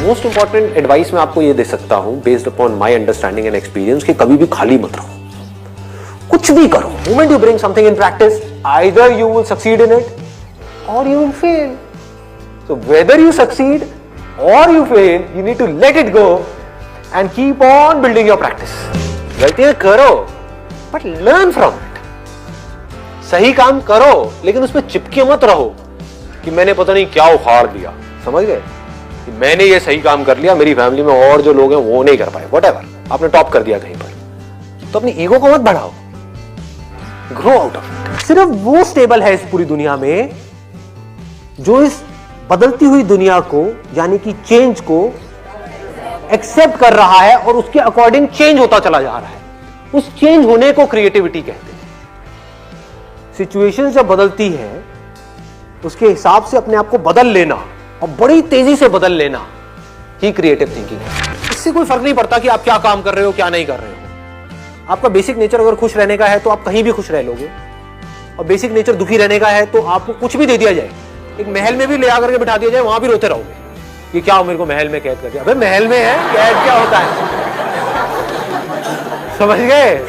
Most important advice मैं आपको ये दे सकता हूं based upon my understanding and experience कि कभी भी खाली मत रहो, कुछ भी करो। Moment you bring something in practice, either you will succeed in it or you will fail. So whether you succeed or you fail, you need to let it go and keep on building your practice. गलतियां करो but learn from it. सही काम करो लेकिन उसमें चिपके मत रहो कि मैंने पता नहीं क्या उखाड़ दिया, समझ गए, कि मैंने ये सही काम कर लिया, मेरी फैमिली में और जो लोग हैं वो नहीं कर पाए, व्हाटएवर, आपने टॉप कर दिया कहीं पर, तो अपनी ईगो को मत बढ़ाओ, ग्रो आउट ऑफ इट। सिर्फ वो स्टेबल है इस पूरी दुनिया में जो इस बदलती हुई दुनिया को यानी कि चेंज को एक्सेप्ट कर रहा है और उसके अकॉर्डिंग चेंज होता चला जा रहा है। उस चेंज होने को क्रिएटिविटी कहते हैं। सिचुएशन जब बदलती है उसके हिसाब से अपने आप को बदल लेना और बड़ी तेजी से बदल लेना ही क्रिएटिव थिंकिंग है। इससे कोई फर्क नहीं पड़ता कि आप क्या काम कर रहे हो क्या नहीं कर रहे हो। आपका बेसिक नेचर अगर खुश रहने का है तो आप कहीं भी खुश रह लोगे, और बेसिक नेचर दुखी रहने का है तो आपको कुछ भी दे दिया जाए, एक महल में भी ले आकर के बिठा दिया जाए, वहां भी रोते रहोगे कि क्या मेरे को महल में कैद कर दिया। अबे महल में है, कैद क्या होता है, समझ गए।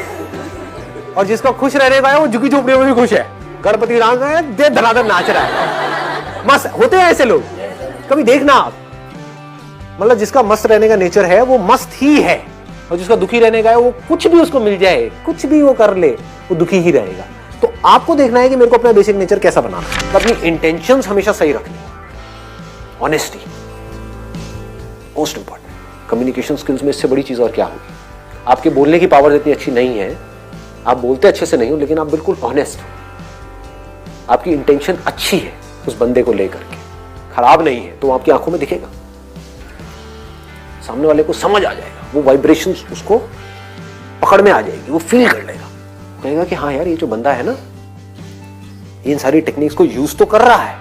और जिसका खुश रहने का है वो झुकी झोपड़ियों में भी खुश है, गणपति राम का है, दे धनाधन नाच रहा है, मस्त होते हैं ऐसे लोग। कभी देखना आप, मतलब जिसका मस्त रहने का नेचर है वो मस्त ही है, और जिसका दुखी रहने का है वो कुछ भी उसको मिल जाए, कुछ भी वो कर ले, वो दुखी ही रहेगा। तो आपको देखना है कि मेरे को अपना बेसिक नेचर कैसा बनाना है। तो अपनी इंटेंशंस हमेशा सही रखनी, honesty most important. Communication skills में इससे बड़ी चीज और क्या होगी। आपके बोलने की पावर इतनी अच्छी नहीं है, आप बोलते अच्छे से नहीं हो, लेकिन आप बिल्कुल ऑनेस्ट हो, आपकी इंटेंशन अच्छी है उस बंदे को लेकर के, खराब नहीं है, तो आपकी आंखों में दिखेगा, सामने वाले को समझ आ जाएगा, वो वाइब्रेशंस उसको पकड़ में आ जाएगी, वो फील कर लेगा, कहेगा कि हाँ यार ये जो बंदा है ना इन सारी टेक्निक्स को यूज तो कर रहा है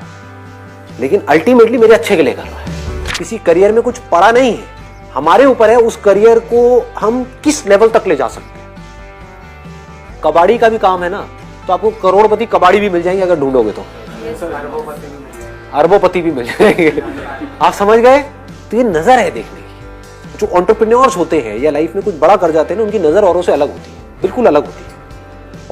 लेकिन अल्टीमेटली मेरे अच्छे के लिए कर रहा है। किसी करियर में कुछ पड़ा नहीं है, हमारे ऊपर है उस करियर को हम किस लेवल तक ले जा सकते हैं। कबाड़ी का भी काम है ना, तो आपको करोड़पति कबाड़ी भी मिल जाएंगे अगर ढूंढोगे तो, अरबोपति भी मिल जाएंगे। आप समझ गए। तो ये नजर है देखने की। जो एंटरप्रेन्योर्स होते हैं या लाइफ में कुछ बड़ा कर जाते हैं ना, उनकी नजर औरों से अलग होती है, बिल्कुल अलग होती है।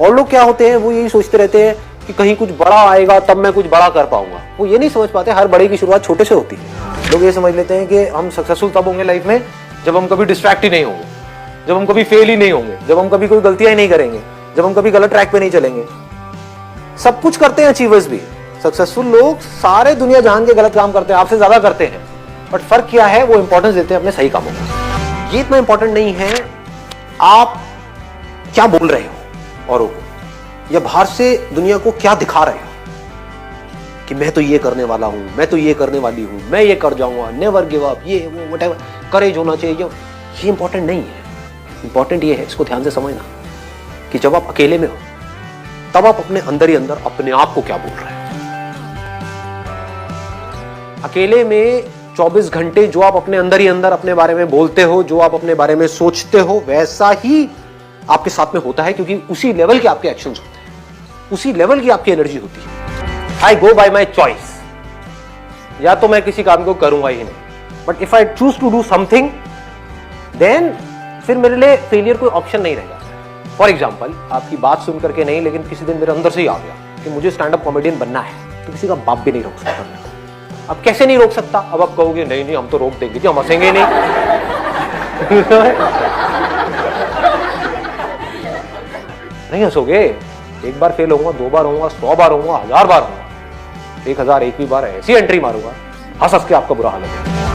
और लोग क्या होते हैं, वो यही सोचते रहते हैं कि कहीं कुछ बड़ा आएगा तब मैं कुछ बड़ा कर पाऊंगा। वो ये नहीं समझ पाते हर बड़े की शुरुआत छोटे से होती है। लोग ये समझ लेते हैं कि हम सक्सेसफुल तब होंगे लाइफ में जब हम कभी डिस्ट्रैक्ट ही नहीं होंगे, जब हम कभी फेल ही नहीं होंगे, जब हम कभी कोई गलतियां ही नहीं करेंगे, जब हम कभी गलत ट्रैक पे नहीं चलेंगे। सब कुछ करते हैं अचीवर्स भी, सक्सेसफुल लोग सारे दुनिया जान के गलत काम करते हैं, आपसे ज्यादा करते हैं, बट फर्क क्या है, वो इंपॉर्टेंस देते हैं अपने सही कामों को। ये इतना इंपॉर्टेंट नहीं है आप क्या बोल रहे हो औरों को, या बाहर से दुनिया को क्या दिखा रहे हो कि मैं तो ये करने वाला हूं, मैं तो ये करने वाली हूं, मैं ये कर जाऊंगा, नेवर गिव अप, ये वो व्हाटएवर, करेज होना चाहिए। ये इंपॉर्टेंट नहीं है। इंपॉर्टेंट ये है, इसको ध्यान से समझना, कि जब आप अकेले में हो तब आप अपने अंदर ही अंदर अपने आप को क्या बोल रहे हो। अकेले में 24 घंटे जो आप अपने अंदर ही अंदर अपने बारे में बोलते हो, जो आप अपने बारे में सोचते हो, वैसा ही आपके साथ में होता है, क्योंकि उसी लेवल के आपके एक्शंस होते हैं, उसी लेवल की आपकी एनर्जी होती है। आई गो बाय माई चॉइस, या तो मैं किसी काम को करूंगा ही नहीं, but if I choose to do something then फिर मेरे लिए फेलियर कोई ऑप्शन नहीं रहेगा। फॉर एग्जाम्पल, आपकी बात सुन करके नहीं, लेकिन किसी दिन मेरे अंदर से ही आ गया कि मुझे स्टैंड अप कॉमेडियन बनना है, तो किसी का बाप भी नहीं रोक सकता। अब कैसे नहीं रोक सकता, अब आप कहोगे नहीं नहीं हम तो रोक देंगे जी, हम हंसेंगे नहीं। नहीं हंसोगे, एक बार फेल होऊंगा, 2 बार होऊंगा, 100 बार होऊंगा, 1000 बार होऊंगा, 1001वीं बार ऐसी एंट्री मारूंगा, हंस हंस के आपका बुरा हाल है।